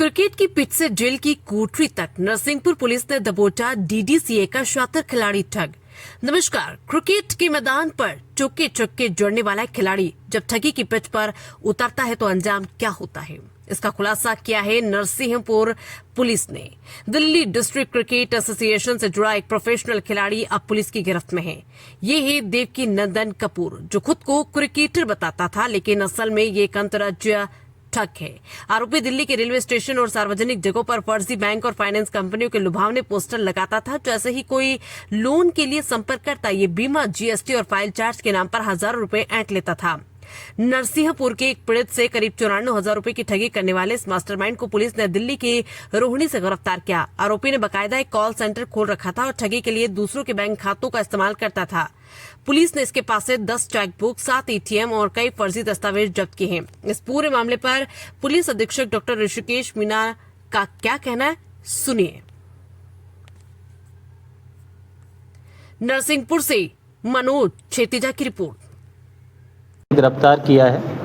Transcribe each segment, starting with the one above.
Cricket की pitch से jail की कोठरी तक नरसिंहपुर पुलिस ने दबोचा डीडीसीए का शातिर खिलाड़ी ठग। नमस्कार। क्रिकेट के मैदान पर चौके चौके जोड़ने वाला खिलाड़ी जब ठगी की पिच पर उतरता है तो अंजाम क्या होता है, इसका खुलासा किया है नरसिंहपुर पुलिस ने। दिल्ली डिस्ट्रिक्ट क्रिकेट एसोसिएशन से जुड़ा एक प्रोफेशनल खिलाड़ी अब पुलिस की गिरफ्त में है। ये है देवकी नंदन कपूर, जो खुद को क्रिकेटर बताता था, लेकिन असल में ये एक अंतर्राज्यीय ठग है। आरोपी दिल्ली के रेलवे स्टेशन और सार्वजनिक जगहों पर फर्जी बैंक और फाइनेंस कंपनियों के लुभावने पोस्टर लगाता था। जैसे ही कोई लोन के लिए संपर्क करता, ये बीमा, जीएसटी और फाइल चार्ज के नाम पर हजारों रुपए ऐंठ लेता था। नरसिंहपुर के एक पीड़ित से करीब 94,000 रुपए की ठगी करने वाले इस मास्टरमाइंड को पुलिस ने दिल्ली के रोहिणी से गिरफ्तार किया। आरोपी ने बकायदा एक कॉल सेंटर खोल रखा था और ठगी के लिए दूसरों के बैंक खातों का इस्तेमाल करता था। पुलिस ने इसके पास से 10 चेकबुक, 7 एटीएम और कई फर्जी दस्तावेज जब्त किए हैं। इस पूरे मामले पर पुलिस अधीक्षक डॉक्टर ऋषिकेश मीना का क्या कहना है, सुनिए। नरसिंहपुर से मनोज छेतीजा की रिपोर्ट। गिरफ्तार किया है।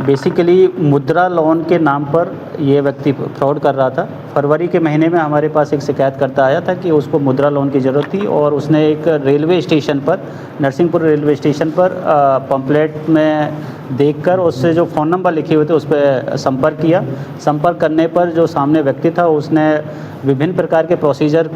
बेसिकली मुद्रा लोन के नाम पर ये व्यक्ति फ्रॉड कर रहा था। फरवरी के महीने में हमारे पास एक शिकायत करता आया था कि उसको मुद्रा लोन की ज़रूरत थी और उसने एक रेलवे स्टेशन पर, नरसिंहपुर रेलवे स्टेशन पर पंपलेट में देखकर उससे जो फ़ोन नंबर लिखे हुए थे उस पर संपर्क किया। संपर्क करने पर जो सामने व्यक्ति था उसने विभिन्न प्रकार के प्रोसीजर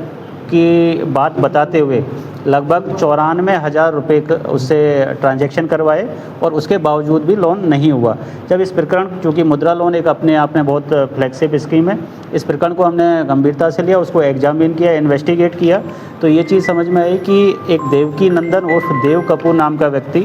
की बात बताते हुए लगभग 94,000 रुपये उससे ट्रांजैक्शन करवाए और उसके बावजूद भी लोन नहीं हुआ। जब इस प्रकरण, चूँकि मुद्रा लोन एक अपने आप में बहुत फ्लेक्सिबल स्कीम है, इस प्रकरण को हमने गंभीरता से लिया, उसको एग्जामिन किया, इन्वेस्टिगेट किया, तो ये चीज़ समझ में आई कि एक देवकी नंदन उर्फ देव कपूर नाम का व्यक्ति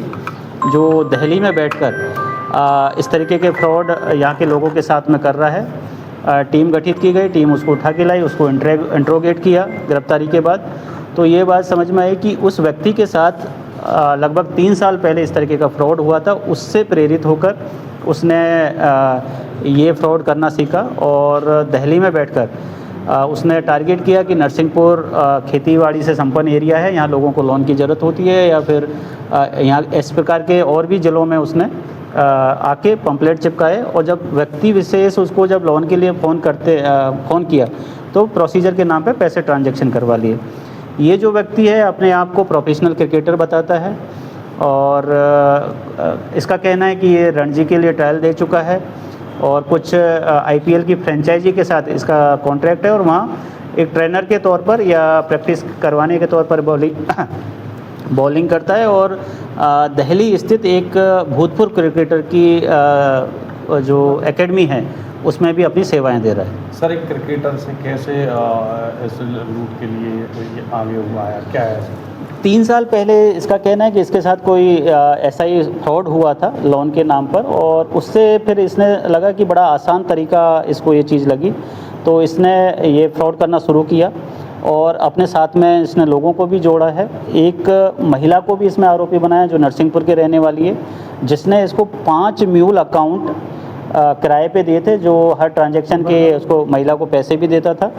जो दिल्ली में बैठकर इस तरीके के फ्रॉड यहाँ के लोगों के साथ में कर रहा है। टीम गठित की गई, टीम उसको उठा के लाई, उसको इंट्रोगेट किया गिरफ्तारी के बाद। तो ये बात समझ में आई कि उस व्यक्ति के साथ लगभग 3 साल पहले इस तरीके का फ्रॉड हुआ था। उससे प्रेरित होकर उसने ये फ्रॉड करना सीखा और दिल्ली में बैठकर उसने टारगेट किया कि नरसिंहपुर खेतीबाड़ी से संपन्न एरिया है, यहाँ लोगों को लोन की ज़रूरत होती है, या फिर यहाँ इस प्रकार के और भी ज़िलों में उसने आके पंपलेट चिपकाए। और जब व्यक्ति विशेष उसको जब लोन के लिए फ़ोन किया तो प्रोसीजर के नाम पे पैसे ट्रांजैक्शन करवा लिए। ये जो व्यक्ति है अपने आप को प्रोफेशनल क्रिकेटर बताता है और इसका कहना है कि ये रणजी के लिए ट्रायल दे चुका है और कुछ आईपीएल की फ्रेंचाइजी के साथ इसका कॉन्ट्रैक्ट है और वहाँ एक ट्रेनर के तौर पर या प्रैक्टिस करवाने के तौर पर बॉलिंग करता है और दिल्ली स्थित एक भूतपूर्व क्रिकेटर की जो एकेडमी है उसमें भी अपनी सेवाएं दे रहा है। सर, एक क्रिकेटर से कैसे इस लूट के लिए आगे हुआ है, क्या है? 3 साल पहले इसका कहना है कि इसके साथ कोई ऐसा ही फ्रॉड हुआ था लोन के नाम पर और उससे फिर इसने लगा कि बड़ा आसान तरीका इसको ये चीज़ लगी, तो इसने ये फ्रॉड करना शुरू किया और अपने साथ में इसने लोगों को भी जोड़ा है। एक महिला को भी इसमें आरोपी बनाया जो नरसिंहपुर के रहने वाली है, जिसने इसको 5 म्यूल अकाउंट किराए पे दिए थे, जो हर ट्रांजैक्शन के उसको महिला को पैसे भी देता था।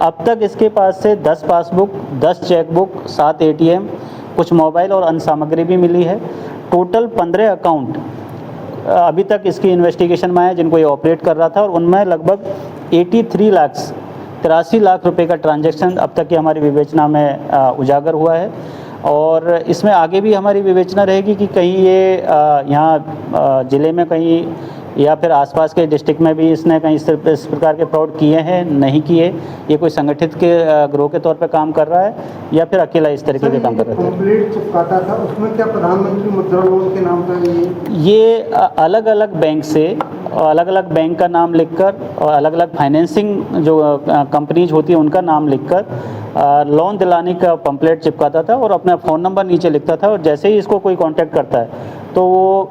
अब तक इसके पास से 10 पासबुक, 10 चेकबुक, 7 एटीएम, कुछ मोबाइल और अन्य सामग्री भी मिली है। टोटल 15 अकाउंट अभी तक इसकी इन्वेस्टिगेशन में आए जिनको ये ऑपरेट कर रहा था और उनमें लगभग 83 लाख रुपए का ट्रांजैक्शन अब तक की हमारी विवेचना में उजागर हुआ है। और इसमें आगे भी हमारी विवेचना रहेगी कि कहीं ये यहाँ ज़िले में कहीं या फिर आसपास के डिस्ट्रिक्ट में भी इसने कहीं इस प्रकार के फ्रॉड किए हैं, नहीं किए, ये कोई संगठित के ग्रोह के तौर पर काम कर रहा है या फिर अकेला इस तरीके के काम कर रहा है। कंप्लीट चिपकाता था, उसमें क्या प्रधानमंत्री मुद्रा लोन के नाम पर ये अलग अलग बैंक से अलग अलग बैंक का नाम लिखकर और अलग अलग फाइनेंसिंग जो कंपनीज होती है उनका नाम लिखकर लोन दिलाने का पंपलेट चिपकाता था और अपना फ़ोन नंबर नीचे लिखता था और जैसे ही इसको कोई कांटेक्ट करता है तो वो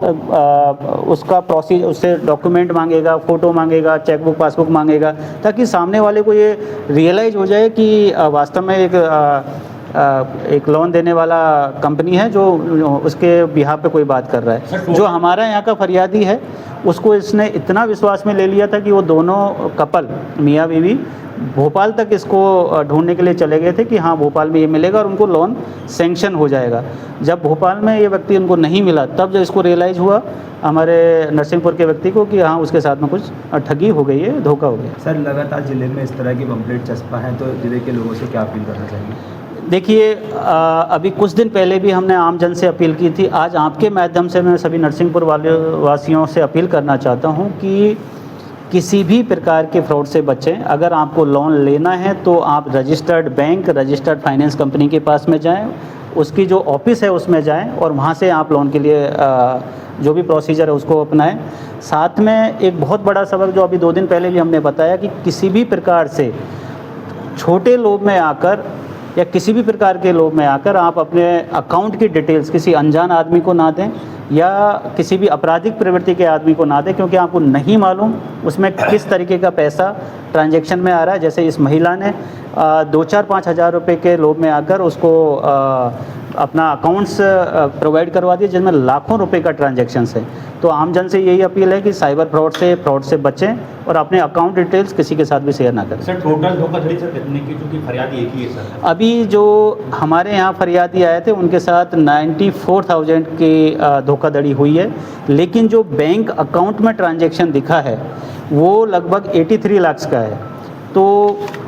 उसका प्रोसीजर, उससे डॉक्यूमेंट मांगेगा, फ़ोटो मांगेगा, चेकबुक, पासबुक मांगेगा, ताकि सामने वाले को ये रियलाइज़ हो जाए कि वास्तव में एक लोन देने वाला कंपनी है जो उसके बिहाफ पे कोई बात कर रहा है। जो हमारा यहाँ का फरियादी है उसको इसने इतना विश्वास में ले लिया था कि वो दोनों कपल, मियाँ बीवी, भोपाल तक इसको ढूंढने के लिए चले गए थे कि हाँ भोपाल में ये मिलेगा और उनको लोन सैंक्शन हो जाएगा। जब भोपाल में ये व्यक्ति उनको नहीं मिला तब जब इसको रियलाइज़ हुआ हमारे नरसिंहपुर के व्यक्ति को कि हाँ उसके साथ में कुछ ठगी हो गई है, धोखा हो गया। सर लगातार जिले में इस तरह की पंपलेट चस्पा है तो जिले के लोगों से क्या अपील करना चाहिए? देखिए अभी कुछ दिन पहले भी हमने आम जन से अपील की थी। आज आपके माध्यम से मैं सभी नरसिंहपुर वासियों से अपील करना चाहता हूं कि किसी भी प्रकार के फ्रॉड से बचें। अगर आपको लोन लेना है तो आप registered bank, registered finance company के पास में जाएं, उसकी जो ऑफिस है उसमें जाएं और वहां से आप लोन के लिए जो भी प्रोसीजर है उसको अपनाएं। साथ में एक बहुत बड़ा सबक जो अभी 2 दिन पहले भी हमने बताया कि किसी भी प्रकार से छोटे लोभ में आकर या किसी भी प्रकार के लोभ में आकर आप अपने अकाउंट की डिटेल्स किसी अनजान आदमी को ना दें या किसी भी आपराधिक प्रवृत्ति के आदमी को ना दें, क्योंकि आपको नहीं मालूम उसमें किस तरीके का पैसा ट्रांजैक्शन में आ रहा है। जैसे इस महिला ने 2-4-5 हज़ार रुपये के लोभ में आकर उसको अपना अकाउंट्स प्रोवाइड करवा दिए जिनमें लाखों रुपए का ट्रांजैक्शंस है। तो आम जन से यही अपील है कि साइबर फ्रॉड से बचें और अपने अकाउंट डिटेल्स किसी के साथ भी शेयर ना करें। सर टोटल धोखाधड़ी सर कितने की, क्योंकि फरियादी एक ही है सर? अभी जो हमारे यहाँ फरियादी आए थे उनके साथ 94,000 की धोखाधड़ी हुई है, लेकिन जो बैंक अकाउंट में ट्रांजैक्शन दिखा है वो लगभग 83 लाख का है। तो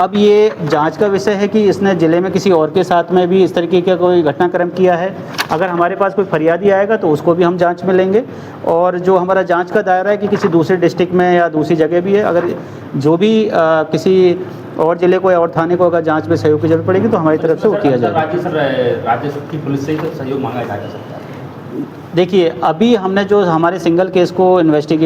अब ये जांच का विषय है कि इसने ज़िले में किसी और के साथ में भी इस तरीके का कोई घटनाक्रम किया है। अगर हमारे पास कोई फरियादी आएगा तो उसको भी हम जांच में लेंगे, और जो हमारा जांच का दायरा है कि किसी दूसरे डिस्ट्रिक्ट में या दूसरी जगह भी है, अगर जो भी किसी और ज़िले को या और थाने को अगर जांच में सहयोग की जरूरत पड़ेगी तो हमारी तरफ से वो किया जाएगा। राज्य की पुलिस से ही सहयोग मांगा जा सकता है? देखिए अभी हमने जो हमारे सिंगल केस को इन्वेस्टिगेट